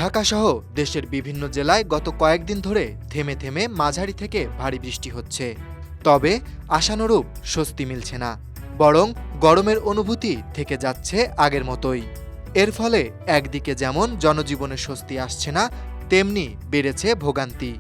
ঢাকাসহ দেশের বিভিন্ন জেলায় গত কয়েকদিন ধরে থেমে থেমে মাঝারি থেকে ভারী বৃষ্টি হচ্ছে। তবে আশানুরূপ স্বস্তি মিলছে না, বরং গরমের অনুভূতি থেকে যাচ্ছে আগের মতোই। এর ফলে একদিকে যেমন জনজীবনে স্বস্তি আসছে না, তেমনি বেড়েছে ভোগান্তি।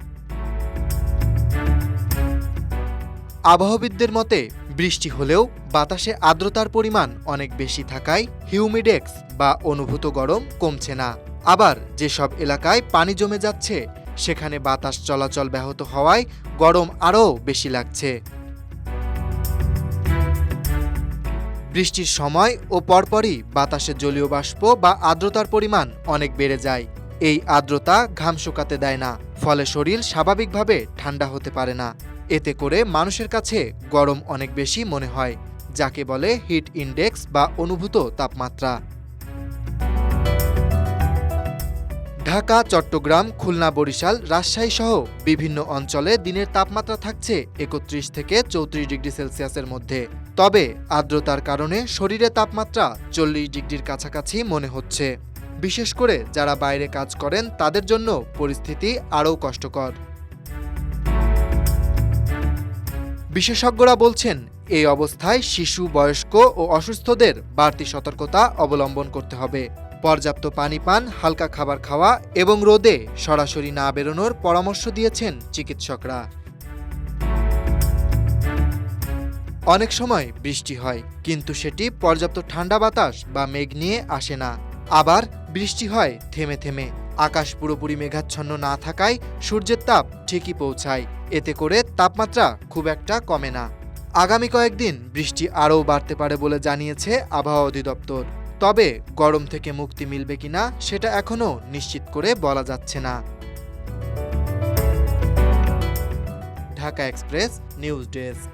আবহাওয়াবিদদের মতে বৃষ্টি হলেও বাতাসে আর্দ্রতার পরিমাণ অনেক বেশি থাকায় হিউমিডেক্স বা অনুভূত গরম কমছে না। আবার যেসব এলাকায় পানি জমে যাচ্ছে সেখানে বাতাস চলাচল ব্যাহত হওয়ায় গরম আরও বেশি লাগছে। বৃষ্টির সময় ও পরপরই বাতাসে জলীয় বাষ্প বা আর্দ্রতার পরিমাণ অনেক বেড়ে যায়। এই আর্দ্রতা ঘাম শুকাতে দেয় না, ফলে শরীর স্বাভাবিকভাবে ঠান্ডা হতে পারে না। এতে করে মানুষের কাছে গরম অনেক বেশি মনে হয়, যাকে বলে হিট ইনডেক্স বা অনুভূত তাপমাত্রা। ঢাকা, চট্টগ্রাম, খুলনা, বরিশাল, রাজশাহী সহ বিভিন্ন অঞ্চলে দিনের তাপমাত্রা থাকছে ৩১ থেকে ৩৪ ডিগ্রি সেলসিয়াসের মধ্যে। তবে আর্দ্রতার কারণে শরীরে তাপমাত্রা ৪০ ডিগ্রির কাছাকাছি মনে হচ্ছে। বিশেষ করে যারা বাইরে কাজ করেন তাদের জন্য পরিস্থিতি আরও কষ্টকর। বিশেষজ্ঞরা বলছেন, এই অবস্থায় শিশু, বয়স্ক ও অসুস্থদের বাড়তি সতর্কতা অবলম্বন করতে হবে। পর্যাপ্ত পানি পান, হালকা খাবার খাওয়া এবং রোদে সরাসরি না বেরোনোর পরামর্শ দিয়েছেন চিকিৎসকরা। অনেক সময় বৃষ্টি হয়, কিন্তু সেটি পর্যাপ্ত ঠান্ডা বাতাস বা মেঘ নিয়ে আসে না। আবার বৃষ্টি হয় থেমে থেমে, আকাশ পুরোপুরি মেঘাচ্ছন্ন না থাকায় সূর্যের তাপ ঠিকই পৌঁছায়। এতে করে তাপমাত্রা খুব একটা কমে না। আগামী কয়েকদিন বৃষ্টি আরও বাড়তে পারে বলে জানিয়েছে আবহাওয়া অধিদপ্তর। তবে গরম থেকে মুক্তি মিলবে কিনা সেটা এখনও নিশ্চিত করে বলা যাচ্ছে না। Dhaka express news desk.